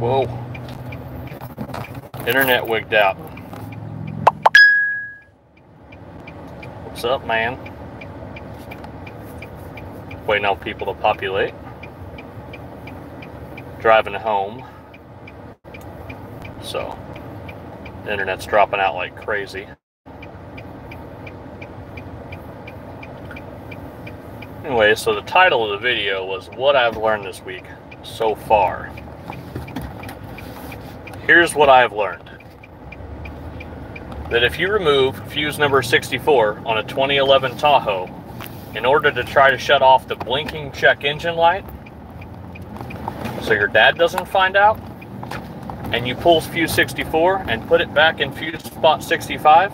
Whoa. Internet wigged out. What's up, man? Waiting on people to populate. Driving home. So, the internet's dropping out like crazy. Anyway, so the title of the video was what I've learned this week so far. Here's what I've learned. That if you remove fuse number 64 on a 2011 Tahoe in order to try to shut off the blinking check engine light so your dad doesn't find out, and you pull fuse 64 and put it back in fuse spot 65,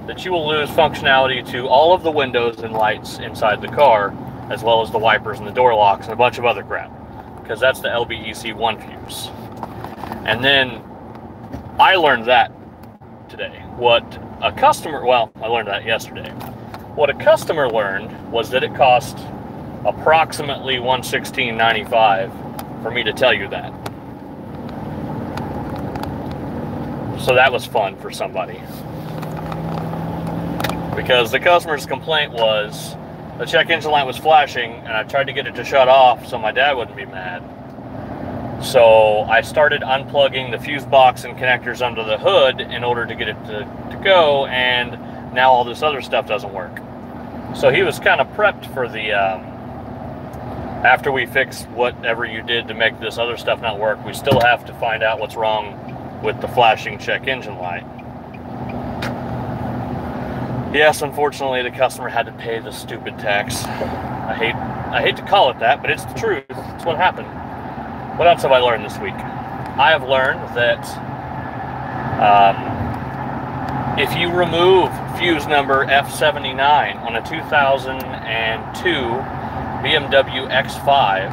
that you will lose functionality to all of the windows and lights inside the car, as well as the wipers and the door locks and a bunch of other crap, because that's the LBEC1 fuse. And then I learned that today. What a customer, well, I learned that yesterday. What a customer learned was that it cost approximately $116.95 for me to tell you that. So that was fun for somebody. Because the customer's complaint was the check engine light was flashing and I tried to get it to shut off so my dad wouldn't be mad. So I started unplugging the fuse box and connectors under the hood in order to get it to go, and now all this other stuff doesn't work. So he was kind of prepped for the, after we fix whatever you did to make this other stuff not work, we still have to find out what's wrong with the flashing check engine light. Yes, unfortunately, the customer had to pay the stupid tax. I hate to call it that, but it's the truth. It's what happened. What else have I learned this week? I have learned that if you remove fuse number F79 on a 2002 BMW X5,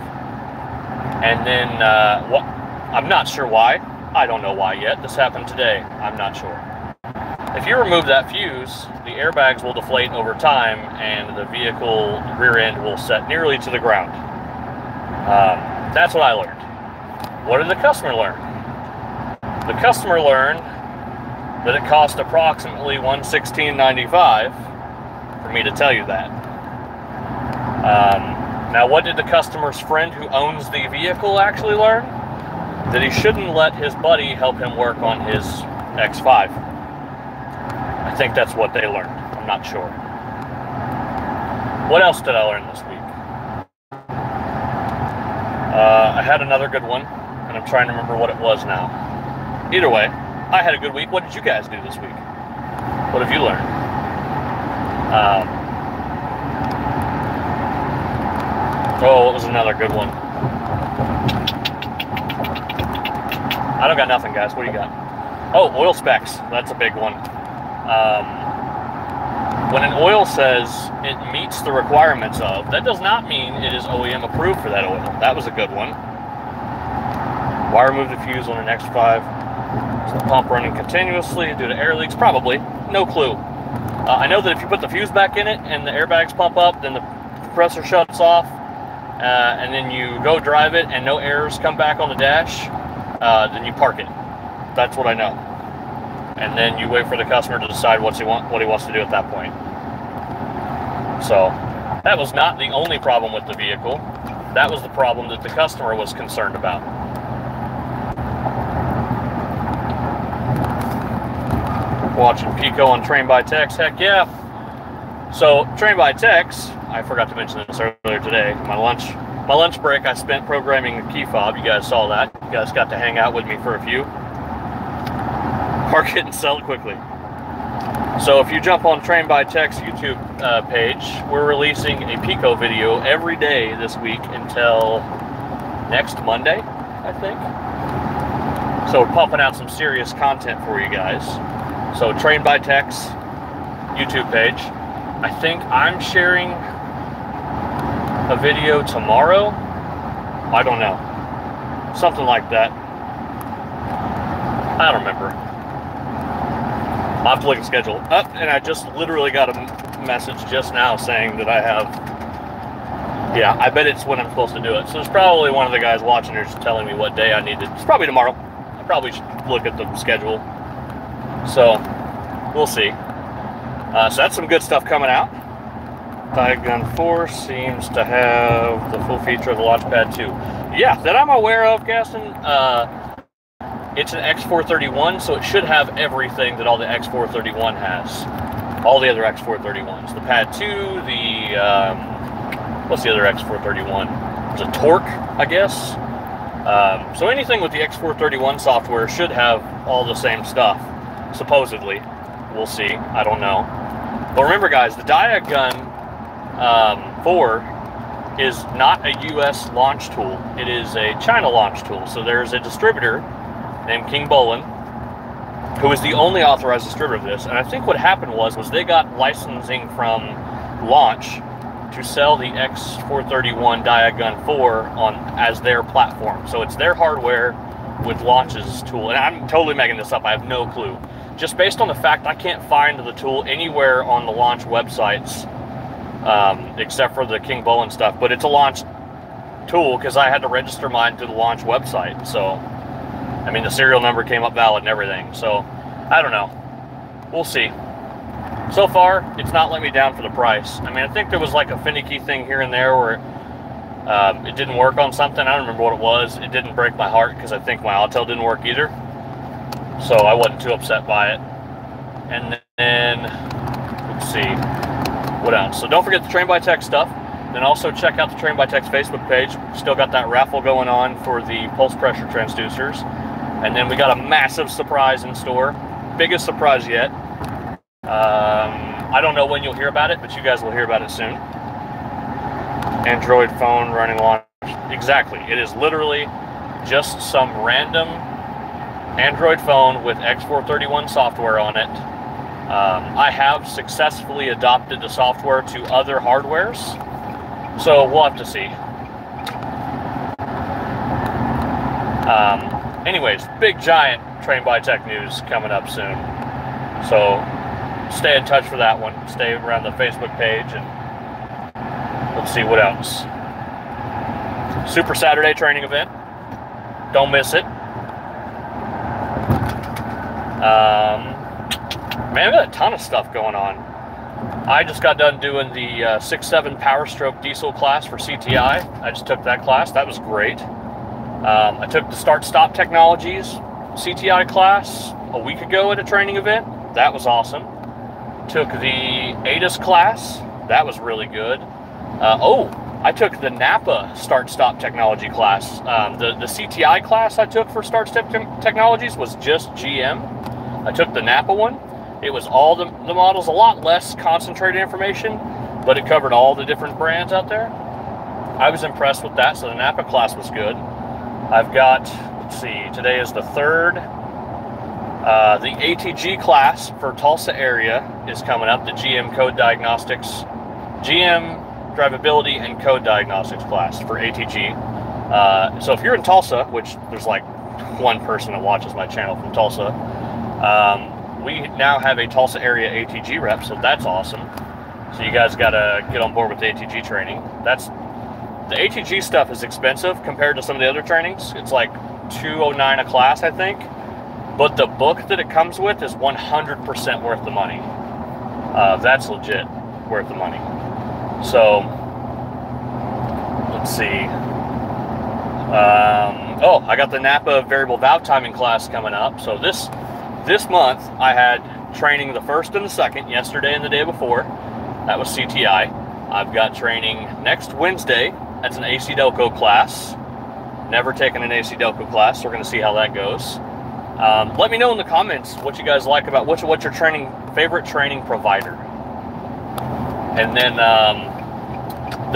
and then I'm not sure why. I don't know why yet. This happened today. I'm not sure. If you remove that fuse, the airbags will deflate over time and the vehicle rear end will set nearly to the ground. That's what I learned. What did the customer learn? The customer learned that it cost approximately $116.95 for me to tell you that. Now, what did the customer's friend who owns the vehicle actually learn? That he shouldn't let his buddy help him work on his X5. I think that's what they learned. I'm not sure. What else did I learn this week? I had another good one, and I'm trying to remember what it was now. Either way, I had a good week. What did you guys do this week? What have you learned? Oh, what was another good one? I don't got nothing, guys. What do you got? Oh, oil specs. That's a big one. When an oil says it meets the requirements of, that does not mean it is OEM approved for that oil. That was a good one. Why remove the fuse on an X5? Is the pump running continuously due to air leaks? Probably. No clue. I know that if you put the fuse back in it and the airbags pump up, then the compressor shuts off, and then you go drive it and no airs come back on the dash, then you park it. That's what I know. And then you wait for the customer to decide what he wants to do at that point. So that was not the only problem with the vehicle. That was the problem that the customer was concerned about. Watching Pico on Train by Tex, heck yeah. So Train by Tex, I forgot to mention this earlier today. My lunch break I spent programming the key fob. You guys saw that. You guys got to hang out with me for a few. Park it and sell it quickly. So if you jump on Train by Tex YouTube page, we're releasing a Pico video every day this week until next Monday, I think. So we're pumping out some serious content for you guys. So Train by Tex YouTube page. I think I'm sharing a video tomorrow. I don't know. Something like that. I don't remember. I'll have to look at the schedule. And I just literally got a message just now saying that I have Yeah, I bet it's when I'm supposed to do it. So it's probably one of the guys watching here just telling me what day I need to. It's probably tomorrow. I probably should look at the schedule. So we'll see. So that's some good stuff coming out. Diagun 4 seems to have the full feature of the Launchpad 2. Yeah, that I'm aware of, Gaston. It's an X431, so it should have everything that all the X431 has. All the other X431s. The Pad 2, the... what's the other X431? It's a Torque, I guess. So anything with the X431 software should have all the same stuff, supposedly. We'll see. I don't know. But remember, guys, the Diagun 4 is not a U.S. launch tool. It is a China launch tool. So there's a distributor named King Bolin, who is the only authorized distributor of this. And I think what happened was they got licensing from Launch to sell the X431 Diagun 4 as their platform. So it's their hardware with Launch's tool. And I'm totally making this up. I have no clue. Just based on the fact I can't find the tool anywhere on the Launch websites, except for the King Bolin stuff. But it's a Launch tool because I had to register mine to the Launch website. So, I mean, the serial number came up valid and everything. So, I don't know. We'll see. So far, it's not letting me down for the price. I mean, I think there was like a finicky thing here and there where it didn't work on something. I don't remember what it was. It didn't break my heart because I think my Autel didn't work either. So I wasn't too upset by it. And then, let's see, what else? So don't forget the Train by Tech stuff. Then also check out the Train by Tech's Facebook page. Still got that raffle going on for the pulse pressure transducers. And then we got a massive surprise in store. Biggest surprise yet. I don't know when you'll hear about it, but you guys will hear about it soon. Android phone running launch. Exactly. It is literally just some random Android phone with X431 software on it. I have successfully adopted the software to other hardwares, so we'll have to see. Anyways, big giant Train by Tech news coming up soon. So stay in touch for that one. Stay around the Facebook page, and let's see what else. Super Saturday training event. Don't miss it. Man, I've got a ton of stuff going on. I just got done doing the 6.7 Power Stroke Diesel class for CTI. I just took that class. That was great. I took the Start-Stop Technologies CTI class a week ago at a training event. That was awesome. Took the AES class. That was really good. I took the Napa Start-Stop Technology class. The CTI class I took for Start-Stop Technologies was just GM. I took the Napa one. It was all the models, a lot less concentrated information, but it covered all the different brands out there. I was impressed with that, so the Napa class was good. I've got, let's see, today is the 3rd. The ATG class for Tulsa area is coming up, the GM Code Diagnostics, GM Drivability and Code Diagnostics class for ATG. So if you're in Tulsa, which there's like one person that watches my channel from Tulsa, we now have a Tulsa area ATG rep, so that's awesome. So you guys got to get on board with the ATG training. The ATG stuff is expensive compared to some of the other trainings. It's like $209 a class, I think. But the book that it comes with is 100% worth the money. That's legit worth the money. So, let's see. I got the Napa variable valve timing class coming up. So this month, I had training the 1st and the 2nd, yesterday and the day before. That was CTI. I've got training next Wednesday. That's an AC Delco class. Never taken an AC Delco class, so we're going to see how that goes. Let me know in the comments what you guys like about what's your favorite training provider. And then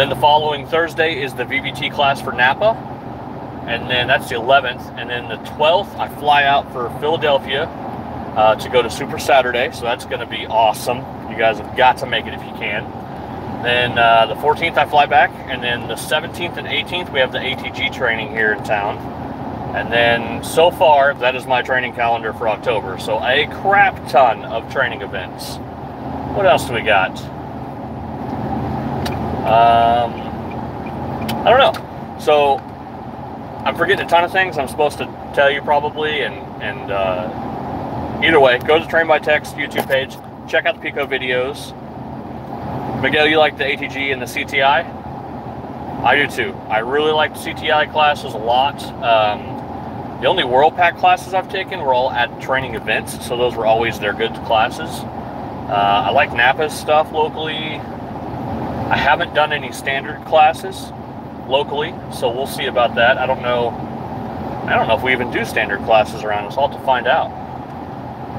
the following Thursday is the VVT class for Napa. And then that's the 11th. And then the 12th, I fly out for Philadelphia to go to Super Saturday. So that's going to be awesome. You guys have got to make it if you can. Then the 14th, I fly back. And then the 17th and 18th, we have the ATG training here in town. And then so far, that is my training calendar for October. So a crap ton of training events. What else do we got? I don't know. So I'm forgetting a ton of things I'm supposed to tell you probably, and either way, go to the Train by Tech's YouTube page, check out the Pico videos. Miguel, you like the ATG and the CTI? I do too. I really like the CTI classes a lot. The only WorldPack classes I've taken were all at training events, so those were always their good classes. I like Napa's stuff locally. I haven't done any standard classes locally, so we'll see about that. I don't know if we even do standard classes around us. I'll have to find out.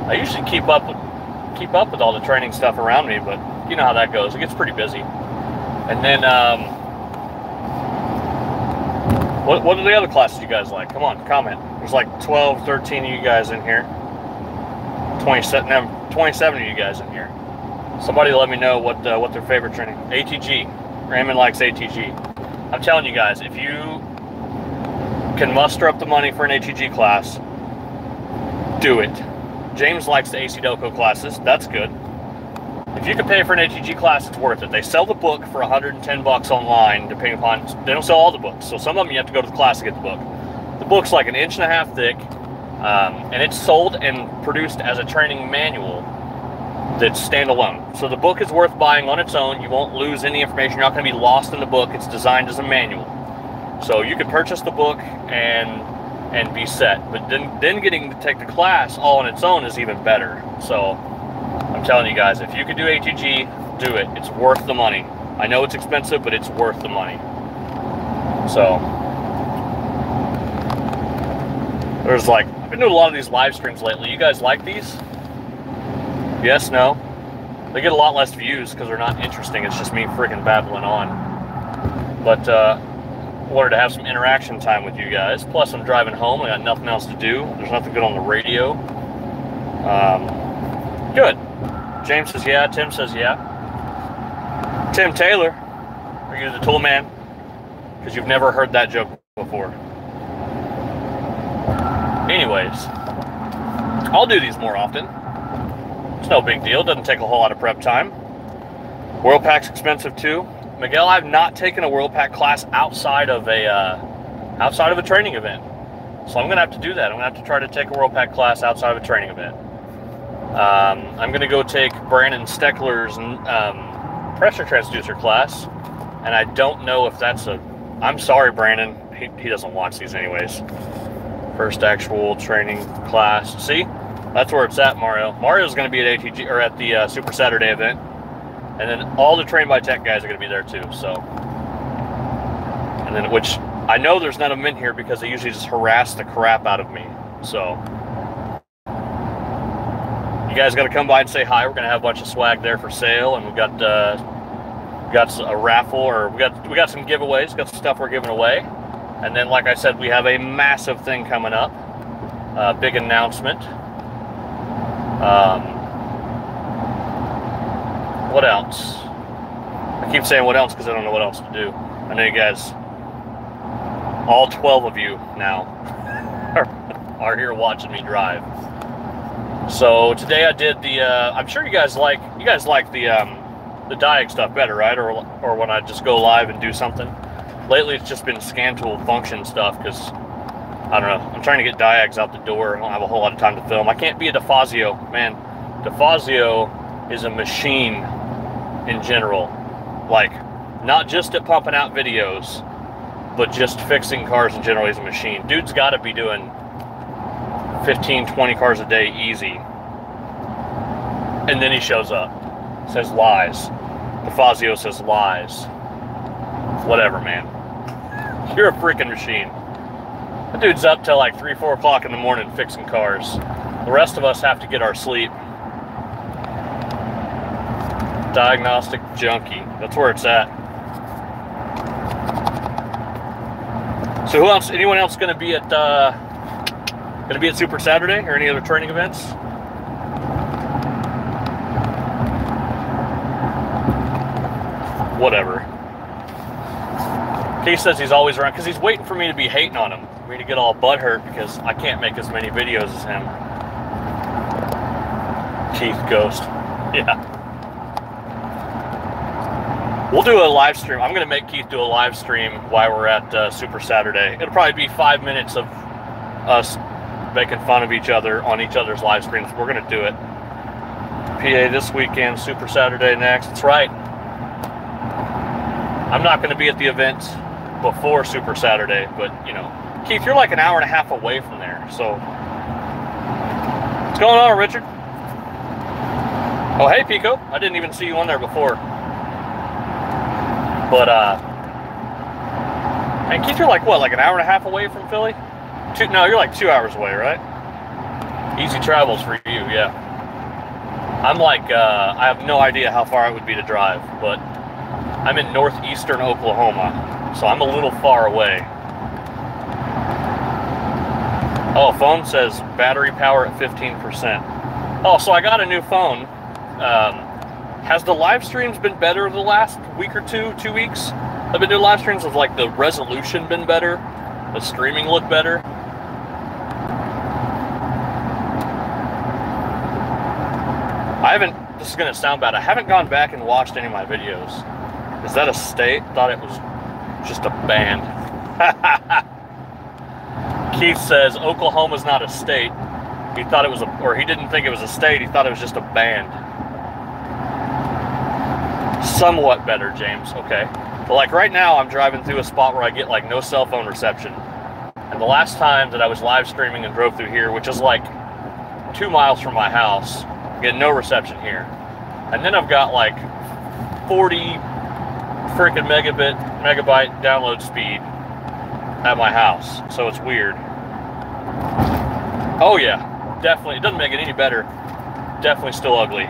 I usually keep up with all the training stuff around me, but you know how that goes. It gets pretty busy. And then what are the other classes you guys like? Come on, comment. There's like 12, 13 of you guys in here. 27 of you guys in here. Somebody let me know what their favorite training. ATG. Raymond likes ATG. I'm telling you guys, if you can muster up the money for an ATG class, do it. James likes the AC Delco classes. That's good. If you can pay for an ATG class, it's worth it. They sell the book for 110 bucks online, depending upon, they don't sell all the books. So some of them you have to go to the class to get the book. The book's like 1.5 inches thick, and it's sold and produced as a training manual that's standalone. So the book is worth buying on its own. You won't lose any information. You're not going to be lost in the book. It's designed as a manual. So you can purchase the book and be set. But then getting to take the class all on its own is even better. So I'm telling you guys, if you could do ATG, do it. It's worth the money. I know it's expensive, but it's worth the money. So there's like, I've been doing a lot of these live streams lately. You guys like these? Yes, no? They get a lot less views because they're not interesting. It's just me freaking babbling on. But wanted to have some interaction time with you guys. Plus, I'm driving home. I got nothing else to do. There's nothing good on the radio. Good. James says yeah. Tim says yeah. Tim Taylor, are you the tool man? Because you've never heard that joke before. Anyways, I'll do these more often. It's no big deal. Doesn't take a whole lot of prep time. WorldPack's expensive too. Miguel, I've not taken a WorldPack class outside of a training event. So I'm gonna have to do that. I'm gonna have to try to take a WorldPack class outside of a training event. I'm gonna go take Brandon Steckler's pressure transducer class, and I don't know if that's I'm sorry, Brandon. He doesn't watch these anyways. First actual training class. See? That's where it's at, Mario. Mario's going to be at ATG or at the Super Saturday event, and then all the Train by Tech guys are going to be there too. So, and then which I know there's none of them in here because they usually just harass the crap out of me. So, you guys got to come by and say hi. We're going to have a bunch of swag there for sale, and we got a raffle, or we got some giveaways. Got some stuff we're giving away, and then like I said, we have a massive thing coming up. Big announcement. What else? I keep saying what else because I don't know what else to do. I know you guys, all 12 of you now, are here watching me drive. So today I did the. I'm sure you guys like the diag stuff better, right? Or when I just go live and do something. Lately it's just been scan tool function stuff because I don't know. I'm trying to get diags out the door. I don't have a whole lot of time to film. I can't be a DeFazio, man. DeFazio is a machine in general. Like, not just at pumping out videos, but just fixing cars in general. He's a machine. Dude's got to be doing 15, 20 cars a day easy. And then he shows up. Says lies. DeFazio says lies. Whatever, man. You're a freaking machine. That dude's up till like 3, 4 o'clock in the morning fixing cars. The rest of us have to get our sleep. Diagnostic junkie. That's where it's at. So who else? Anyone else going to be at Super Saturday or any other training events? Whatever. He says he's always around because he's waiting for me to be hating on him. For me to get all butthurt because I can't make as many videos as him. Keith Ghost. Yeah. We'll do a live stream. I'm going to make Keith do a live stream while we're at Super Saturday. It'll probably be 5 minutes of us making fun of each other on each other's live streams. We're going to do it. PA this weekend, Super Saturday next. That's right. I'm not going to be at the event before Super Saturday, but, you know, Keith, you're like an hour and a half away from there, so. What's going on, Richard? Oh, hey, Pico. I didn't even see you on there before. But, and Keith, you're like, what, like an hour and a half away from Philly? No, you're like 2 hours away, right? Easy travels for you, yeah. I'm like, I have no idea how far it would be to drive, but I'm in northeastern Oklahoma, so I'm a little far away. Oh, phone says battery power at 15%. Oh, so I got a new phone. Has the live streams been better the last week or 2 weeks? I've been doing live streams. Of like the resolution been better? The streaming look better? I haven't, this is going to sound bad, I haven't gone back and watched any of my videos. Is that a state? Thought it was just a band. Keith says Oklahoma's not a state. He thought it was or he didn't think it was a state, he thought it was just a band. Somewhat better, James, okay. But like right now, I'm driving through a spot where I get like no cell phone reception. And the last time that I was live streaming and drove through here, which is like 2 miles from my house, I get no reception here. And then I've got like 40 freaking megabyte download speed at my house. So it's weird. Oh yeah, definitely. It doesn't make it any better. Definitely still ugly.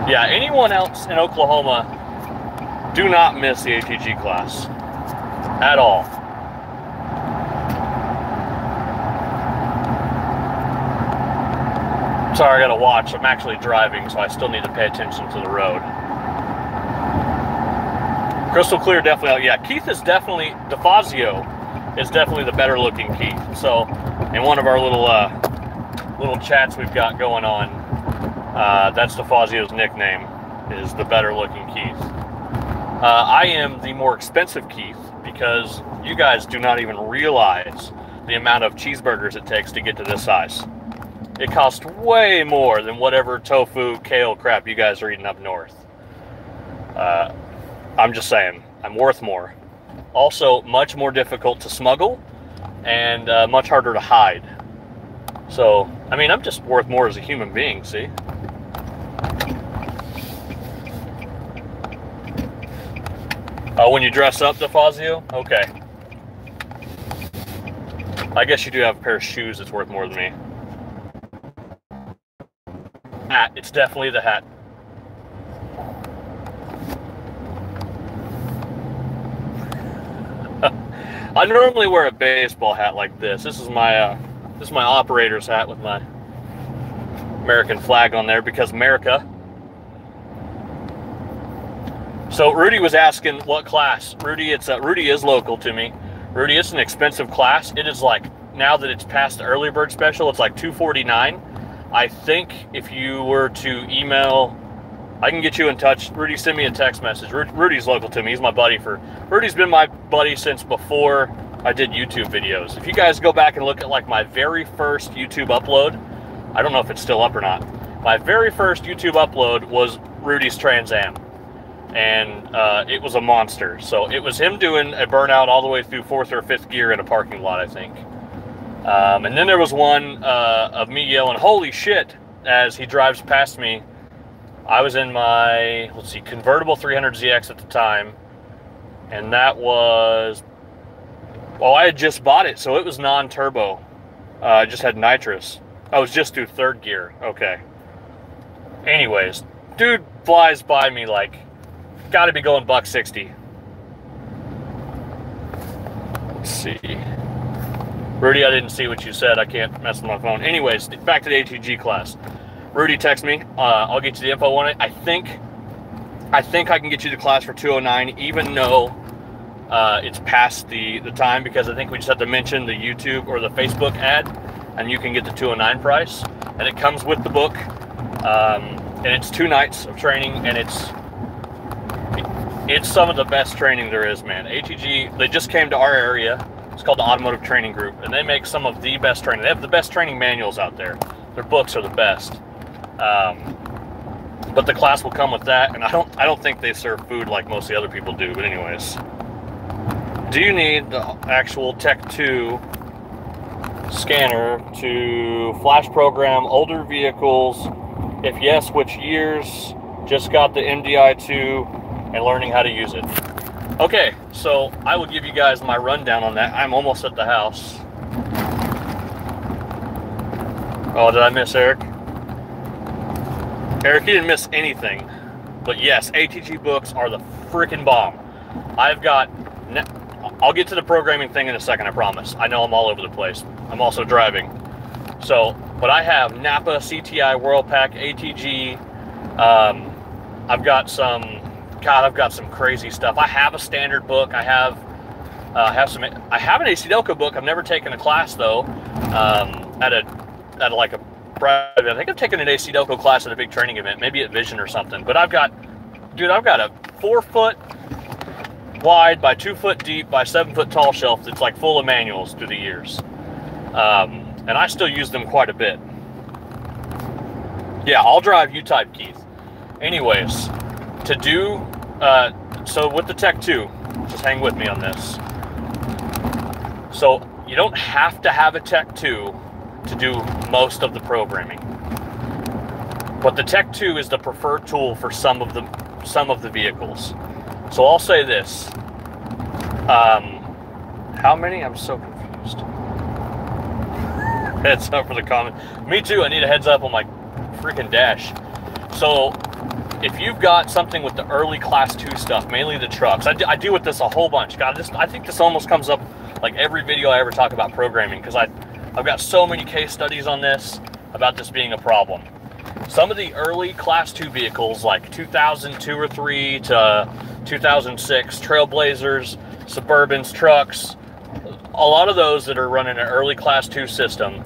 Yeah, anyone else in Oklahoma, do not miss the ATG class at all. Sorry, I gotta watch. I'm actually driving, so I still need to pay attention to the road. Crystal clear, definitely. Yeah, Keith is definitely, DeFazio is definitely the better looking Keith. So, in one of our little chats we've got going on, that's DeFazio's nickname, is the better looking Keith. I am the more expensive Keith because you guys do not even realize the amount of cheeseburgers it takes to get to this size. It costs way more than whatever tofu, kale crap you guys are eating up north. I'm just saying, I'm worth more. Also, much more difficult to smuggle and much harder to hide. So, I mean, I'm just worth more as a human being, see? Oh, when you dress up, DeFazio? Okay. I guess you do have a pair of shoes that's worth more than me. Hat. It's definitely the hat. I normally wear a baseball hat like this. This is my operator's hat with my American flag on there because America. So Rudy was asking what class. Rudy, Rudy is local to me. Rudy, it's an expensive class. It is like, now that it's past the early bird special, it's like $249. I think if you were to email, I can get you in touch. Rudy, send me a text message. Rudy's local to me. He's my buddy Rudy's been my buddy since before I did YouTube videos. If you guys go back and look at like my very first YouTube upload, I don't know if it's still up or not. My very first YouTube upload was Rudy's Trans Am. And it was a monster. So it was him doing a burnout all the way through 4th or 5th gear in a parking lot, I think. And then there was one of me yelling, "Holy shit," as he drives past me. I was in my, let's see, convertible 300ZX at the time. And that was, well, I had just bought it, so it was non-turbo. I just had nitrous. I was just through 3rd gear. Okay. Anyways, dude flies by me like, got to be going $160. Let's see. Rudy, I didn't see what you said. I can't mess with my phone. Anyways, back to the ATG class. Rudy, text me. I'll get you the info on it. I think I can get you the class for $209, even though it's past the time, because I think we just have to mention the YouTube or the Facebook ad, and you can get the $209 price. And it comes with the book. And it's 2 nights of training, and it's some of the best training there is, man. ATG, they just came to our area. It's called the Automotive Training Group, and they make some of the best training. They have the best training manuals out there. Their books are the best. But the class will come with that, and I don't think they serve food like most of the other people do. But anyways, do you need the actual Tech 2 scanner to flash program older vehicles? If yes, which years? Just got the MDI2 and learning how to use it. Okay, so I will give you guys my rundown on that. I'm almost at the house. Oh, did I miss Eric? Eric, you didn't miss anything. But yes, ATG books are the freaking bomb. I'll get to the programming thing in a second, I promise. I know I'm all over the place. I'm also driving. But I have Napa, CTI, Whirlpack, ATG. I've got some crazy stuff. I have a standard book. I have an AC Delco book. I've never taken a class though. At like a private. I think I've taken an AC Delco class at a big training event, maybe at Vision or something. But I've got a 4 foot wide by 2 foot deep by 7 foot tall shelf that's like full of manuals through the years. And I still use them quite a bit. Yeah, I'll drive U-type, Keith. Anyways, to do, so with the Tech 2, just hang with me on this. So you don't have to have a Tech 2 to do most of the programming. But the Tech 2 is the preferred tool for some of the vehicles. So I'll say this. How many? I'm so confused. Heads up for the comment. Me too, I need a heads up on my freaking dash. So if you've got something with the early class 2 stuff, mainly the trucks, I do with this a whole bunch. God, I think this almost comes up like every video I ever talk about programming, because I've got so many case studies on this about this being a problem. Some of the early class 2 vehicles, like 2002 or 3 to 2006, Trailblazers, Suburbans, trucks, a lot of those that are running an early class 2 system,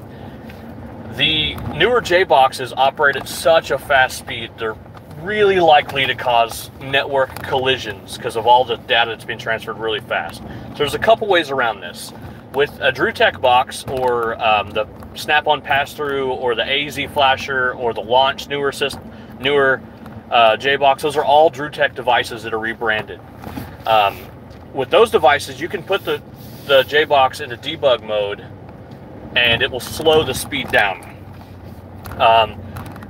the newer J-boxes operate at such a fast speed, they're really likely to cause network collisions because of all the data that's being transferred really fast. So there's a couple ways around this. With a DrewTech box, or the Snap-on pass-through, or the AEZ flasher, or the Launch newer J-box, those are all DrewTech devices that are rebranded. With those devices, you can put the J-box into debug mode, and it will slow the speed down.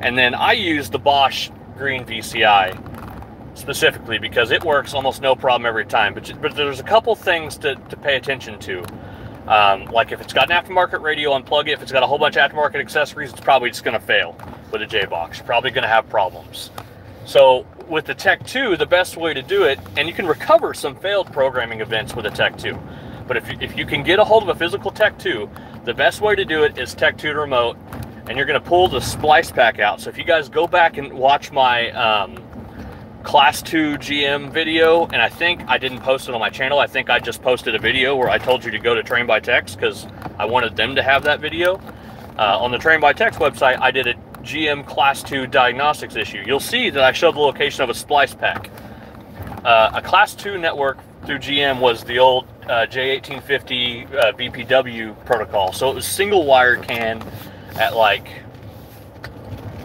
And then I use the Bosch green VCI specifically because it works almost no problem every time. But there's a couple things to pay attention to. Like if it's got an aftermarket radio, unplug it. If it's got a whole bunch of aftermarket accessories, it's probably just going to fail with a J-box. You're probably going to have problems. So with the Tech 2, the best way to do it, and you can recover some failed programming events with a Tech 2. But if you can get a hold of a physical Tech 2, the best way to do it is Tech 2 to remote, and you're going to pull the splice pack out. So if you guys go back and watch my Class 2 GM video, and I think I didn't post it on my channel. I think I just posted a video where I told you to go to Train by Tech's because I wanted them to have that video. On the Train by Tech's website, I did a GM Class 2 diagnostics issue. You'll see that I showed the location of a splice pack. A Class 2 network through GM was the old J1850 BPW protocol. So it was single wire CAN at like,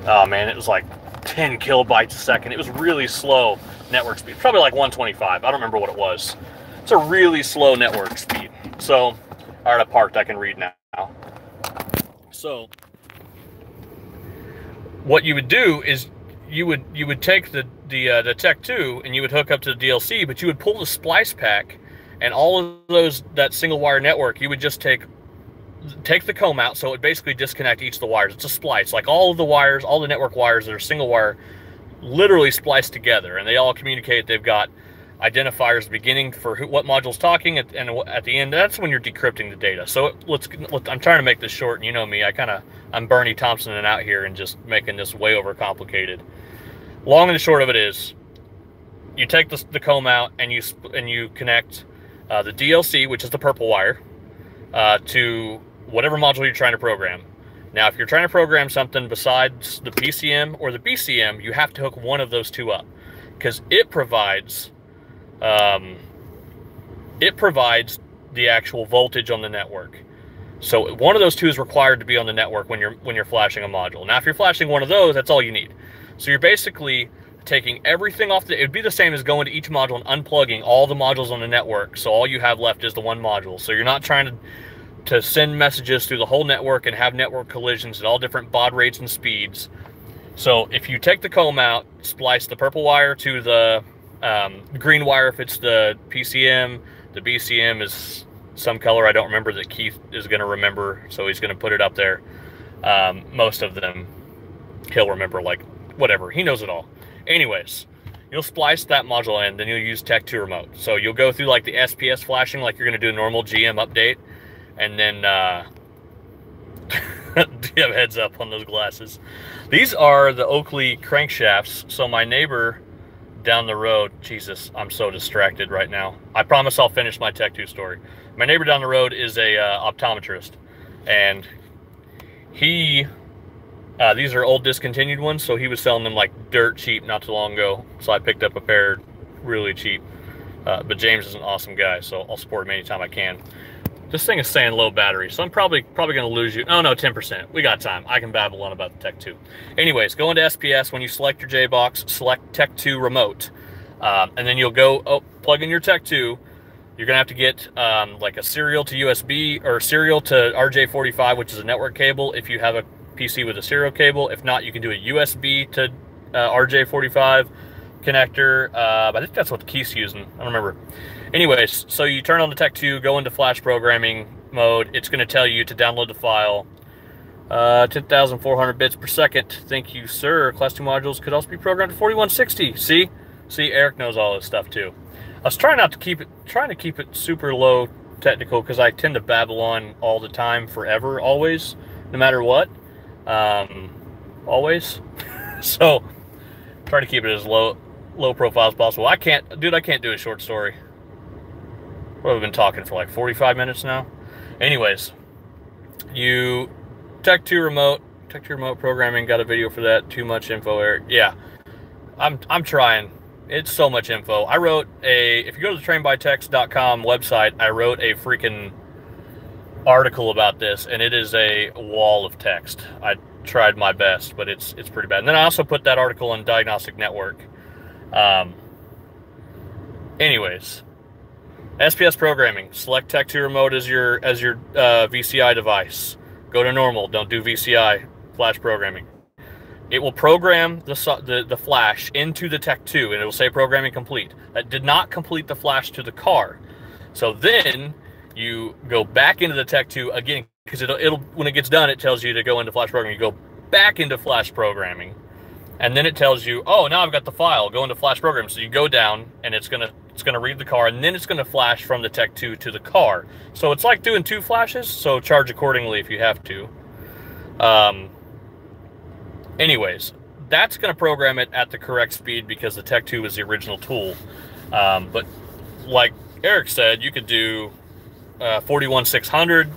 oh man, it was like 10 kilobytes a second. It was really slow network speed, probably like 125. I don't remember what it was. It's a really slow network speed. So, all right, I parked, I can read now. So, what you would do is you would take the Tech 2 and you would hook up to the DLC, but you would pull the splice pack, and all of that single wire network, you would just take the comb out, so it would basically disconnect each of the wires. It's a splice. Like all of the wires, all the network wires that are single wire, literally spliced together, and they all communicate. They've got identifiers at the beginning for what module's talking, and at the end, that's when you're decrypting the data. So I'm trying to make this short, and you know me, I'm Bernie Thompson and out here and just making this way over complicated. Long and the short of it is, you take the comb out and you connect the DLC, which is the purple wire, to whatever module you're trying to program. Now, if you're trying to program something besides the PCM or the BCM, you have to hook one of those two up, because it provides the actual voltage on the network. So one of those two is required to be on the network when you're flashing a module. Now, if you're flashing one of those, that's all you need. So you're basically taking everything off the, it'd be the same as going to each module and unplugging all the modules on the network. So all you have left is the one module. So you're not trying to send messages through the whole network and have network collisions at all different baud rates and speeds. So if you take the comb out, splice the purple wire to the green wire if it's the PCM, the BCM is some color I don't remember that Keith is going to remember, so he's going to put it up there. Most of them he'll remember, like whatever, he knows it all. Anyways, you'll splice that module in, then you'll use Tech 2 remote. So you'll go through like the SPS flashing like you're going to do a normal GM update, and then do you have heads up on those glasses? These are the Oakley crankshafts. So my neighbor down the road, Jesus, I'm so distracted right now. I promise I'll finish my Tech 2 story. My neighbor down the road is a optometrist, and he, these are old discontinued ones, so he was selling them like dirt cheap not too long ago. So I picked up a pair really cheap. But James is an awesome guy, so I'll support him anytime I can. This thing is saying low battery, so I'm probably going to lose you. Oh no, 10%. We got time. I can babble on about the Tech 2. Anyways, go into SPS. When you select your J-Box, select Tech 2 remote. And then you'll go, plug in your Tech 2. You're going to have to get like a serial to USB or serial to RJ45, which is a network cable, if you have a PC with a serial cable. If not, you can do a USB to RJ45 connector. I think that's what Keith's using. I don't remember. Anyways, so you turn on the Tech 2, go into flash programming mode. It's going to tell you to download the file. 10,400 bits per second. Thank you, sir. Class 2 modules could also be programmed to 4160. See, Eric knows all this stuff too. I was trying to keep it super low technical, because I tend to babble on all the time, forever, always, no matter what. Always. So try to keep it as low profile as possible. I can't do a short story. We've been talking for like 45 minutes now. Anyways, you Tech 2 remote programming, got a video for that. Too much info, Eric. Yeah, I'm trying. It's so much info. I wrote if you go to the trainbytex.com website, I wrote a freaking article about this, and it is a wall of text. I tried my best, but it's pretty bad. And then I also put that article on Diagnostic Network. Anyways, SPS programming. Select Tech 2 remote as your VCI device. Go to normal. Don't do VCI flash programming. It will program the flash into the Tech 2, and it will say programming complete. That did not complete the flash to the car. So then you go back into the Tech 2 again, because it'll when it gets done, it tells you to go into flash programming. You go back into flash programming, and then it tells you, oh, now I've got the file. Go into flash program. So you go down, and it's gonna read the car, and then it's gonna flash from the Tech 2 to the car. So it's like doing 2 flashes. So charge accordingly if you have to. Anyways, that's going to program it at the correct speed, because the Tech 2 was the original tool. But like Eric said, you could do 41600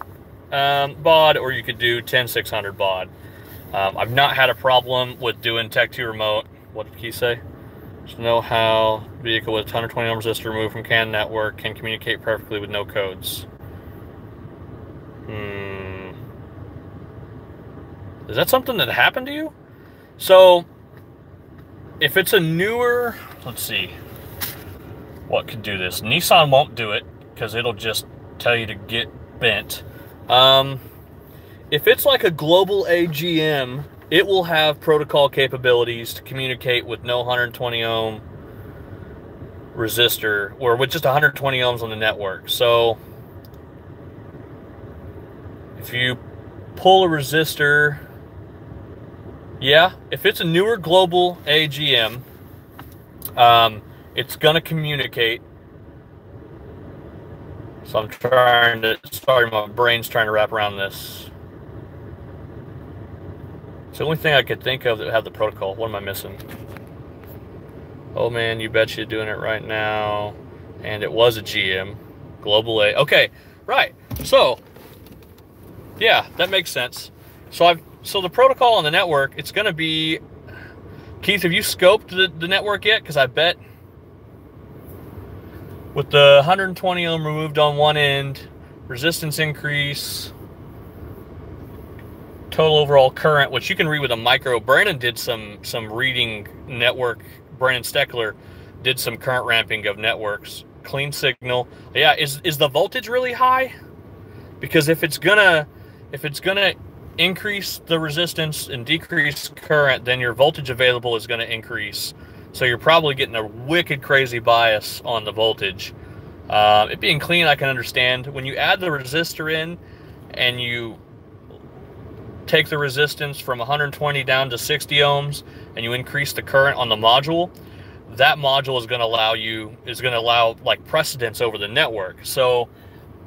baud, or you could do 10600 baud. I've not had a problem with doing Tech 2 remote. What did he say? Just know how vehicle with 120 ohm resistor removed from CAN network can communicate perfectly with no codes. Is that something that happened to you? So, if it's a newer, let's see, what could do this? Nissan won't do it, because it'll just tell you to get bent. If it's like a global AGM, it will have protocol capabilities to communicate with no 120 ohm resistor, or with just 120 ohms on the network. So, if you pull a resistor, yeah, if it's a newer global AGM, it's going to communicate. So I'm trying to, sorry, my brain's trying to wrap around this. It's the only thing I could think of that had the protocol. What am I missing? Oh man, you bet you're doing it right now. And it was a GM. Global A. Okay, right. So, yeah, that makes sense. So So the protocol on the network, it's going to be, Keith, have you scoped the network yet? Because I bet with the 120 ohm removed on one end, resistance increase, total overall current, which you can read with a micro. Brandon did some reading network. Brandon Steckler did some current ramping of networks. Clean signal. Yeah, is the voltage really high? Because if it's gonna increase the resistance and decrease current, then your voltage available is going to increase. So you're probably getting a wicked crazy bias on the voltage. It being clean, I can understand. When you add the resistor in and you take the resistance from 120 down to 60 ohms and you increase the current on the module, that module is going to allow like precedence over the network. So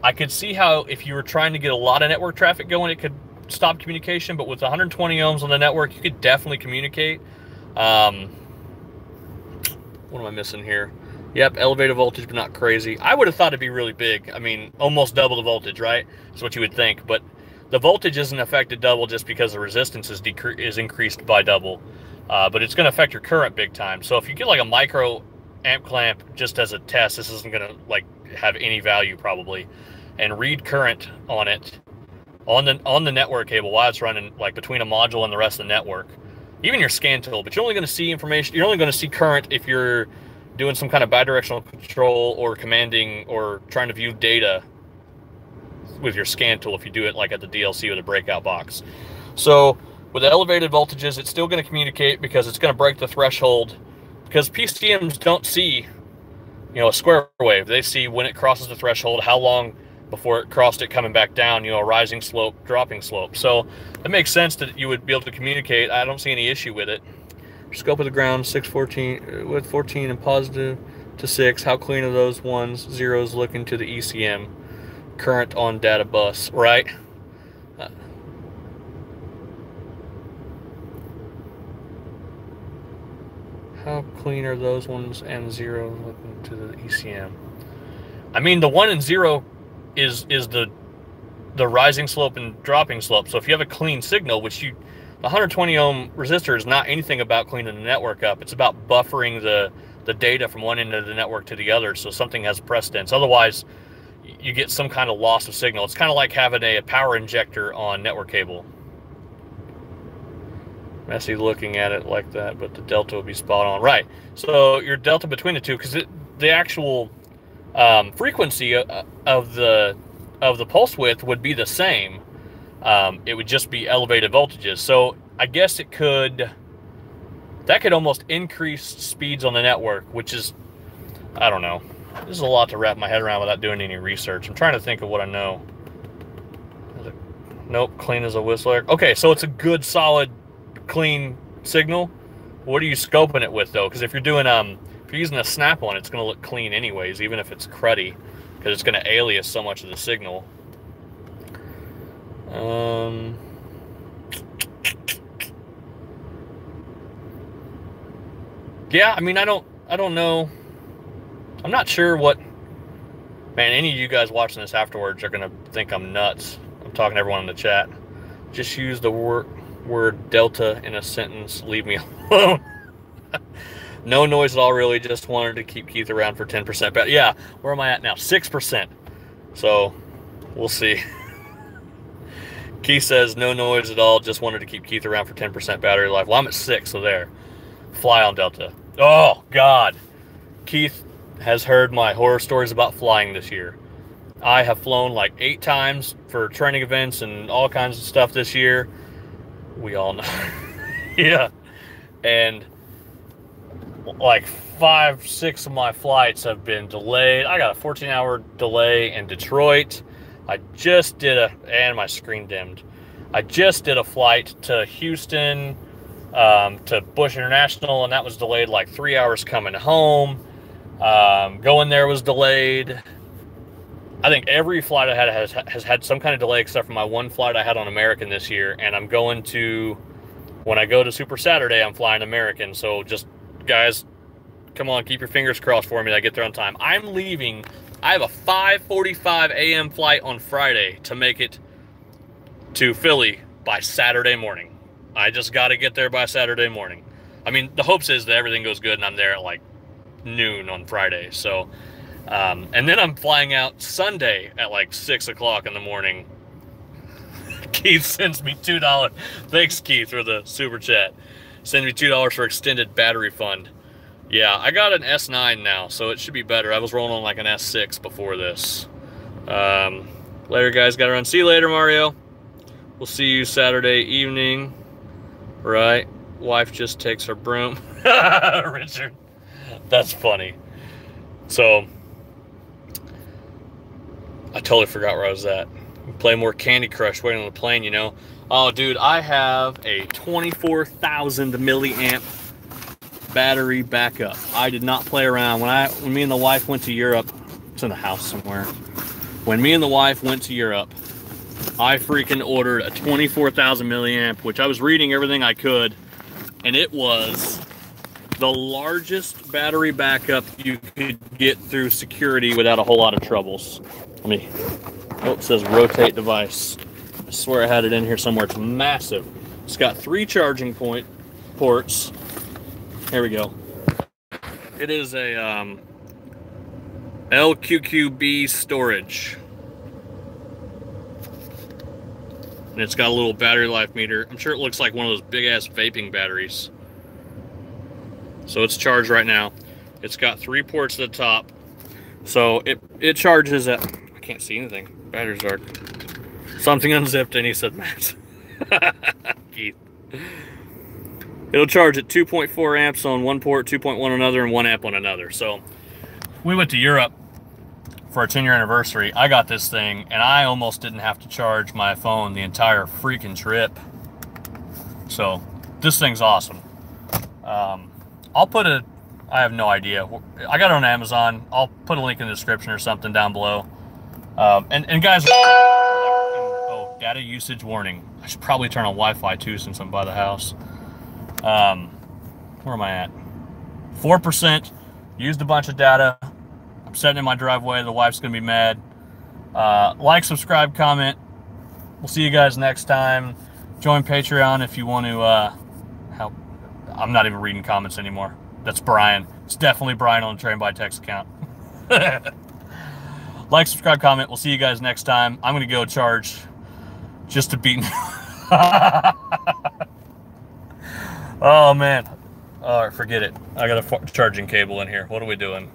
I could see how if you were trying to get a lot of network traffic going, it could stop communication, but with 120 ohms on the network, you could definitely communicate. What am I missing here? Yep, elevated voltage, but not crazy. I would have thought it'd be really big. I mean, almost double the voltage, right? That's what you would think. But the voltage isn't affected double just because the resistance is increased by double. But it's going to affect your current big time. So if you get like a micro amp clamp just as a test, this isn't going to like have any value probably. And read current on it on the network cable while it's running, like between a module and the rest of the network. Even your scan tool, but you're only going to see information. You're only going to see current if you're doing some kind of bidirectional control or commanding or trying to view data with your scan tool if you do it like at the DLC or the breakout box. So with the elevated voltages, it's still going to communicate because it's going to break the threshold, because PCMs don't see, you know, a square wave. They see when it crosses the threshold, how long before it crossed it coming back down, you know, a rising slope, dropping slope. So it makes sense that you would be able to communicate. I don't see any issue with it. Scope of the ground, 614 with 14 and positive to 6. How clean are those ones? Zeros looking to the ECM. Current on data bus, right? How clean are those ones and zero looking to the ECM? I mean, the 1 and 0 is the rising slope and dropping slope. So if you have a clean signal, which the 120 ohm resistor is not anything about cleaning the network up. It's about buffering the data from one end of the network to the other, so something has precedence. Otherwise, you get some kind of loss of signal. It's kind of like having a power injector on network cable. Messy looking at it like that, but the delta will be spot on. Right. So your delta between the two, because the actual frequency of the pulse width would be the same. It would just be elevated voltages. So I guess that could almost increase speeds on the network, which is, I don't know. This is a lot to wrap my head around without doing any research. I'm trying to think of what I know. Nope, clean as a whistler. Okay, so it's a good, solid, clean signal. What are you scoping it with though? Because if you're doing if you're using a snap on, it's going to look clean anyways, even if it's cruddy, because it's going to alias so much of the signal. Yeah, I mean, I don't know. I'm not sure what, man, any of you guys watching this afterwards are going to think I'm nuts. I'm talking to everyone in the chat. Just use the word delta in a sentence. Leave me alone. No noise at all, really. Just wanted to keep Keith around for 10% better. Yeah, where am I at now? 6%. So we'll see. Keith says no noise at all. Just wanted to keep Keith around for 10% battery life. Well, I'm at 6, so there. Fly on delta. Oh, God. Keith has heard my horror stories about flying this year. I have flown like 8 times for training events and all kinds of stuff this year. We all know. Yeah. And like 5, 6 of my flights have been delayed. I got a 14-hour delay in Detroit. I just did and my screen dimmed. I just did a flight to Houston, to Bush International, and that was delayed like 3 hours coming home. Going there was delayed. I think every flight I had has had some kind of delay except for my one flight I had on American this year. And I'm going to, when I go to Super Saturday, I'm flying American. So just, guys, come on, keep your fingers crossed for me that I get there on time. I'm leaving. I have a 5:45 a.m. flight on Friday to make it to Philly by Saturday morning. I just got to get there by Saturday morning. I mean, the hopes is that everything goes good and I'm there at like noon on Friday. So, and then I'm flying out Sunday at like 6 o'clock in the morning. Keith sends me $2. Thanks, Keith, for the super chat. Send me $2 for extended battery fund. Yeah, I got an S9 now, so it should be better. I was rolling on like an S6 before this. Later, guys. Got to run. See you later, Mario. We'll see you Saturday evening. Right? Wife just takes her broom. Richard. That's funny. So, I totally forgot where I was at. Play more Candy Crush waiting on the plane, you know. Oh, dude, I have a 24,000 milliamp battery backup. I did not play around. When me and the wife went to Europe, it's in the house somewhere. When me and the wife went to Europe, I freaking ordered a 24,000 milliamp, which I was reading everything I could, and it was the largest battery backup you could get through security without a whole lot of troubles. Let me, oh, it says rotate device. I swear I had it in here somewhere. It's massive. It's got 3 charging ports. Here we go. It is a LQQB storage. And it's got a little battery life meter. I'm sure it looks like one of those big ass vaping batteries. So it's charged right now. It's got 3 ports at the top. So it charges at, I can't see anything. Battery's dark. Something unzipped and he said, Matt. Keith. It'll charge at 2.4 amps on one port, 2.1 on another, and 1 amp on another. So we went to Europe for our 10-year anniversary. I got this thing, and I almost didn't have to charge my phone the entire freaking trip. So this thing's awesome. I'll put a, I have no idea. I got it on Amazon. I'll put a link in the description or something down below. And guys, oh, data usage warning. I should probably turn on Wi-Fi too since I'm by the house. Where am I at? 4%. Used a bunch of data. I'm sitting in my driveway. The wife's gonna be mad. Like, subscribe, comment. We'll see you guys next time. Join Patreon if you want to help. I'm not even reading comments anymore. That's Brian. It's definitely Brian on the Train by Text account. Like, subscribe, comment. We'll see you guys next time. I'm gonna go charge just to beat. Oh man. All right, forget it. I got a charging cable in here. What are we doing?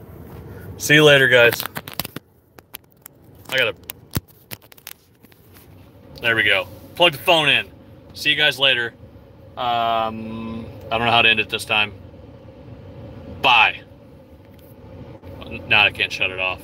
See you later, guys. There we go. Plug the phone in. See you guys later. I don't know how to end it this time. Bye. Now I can't shut it off.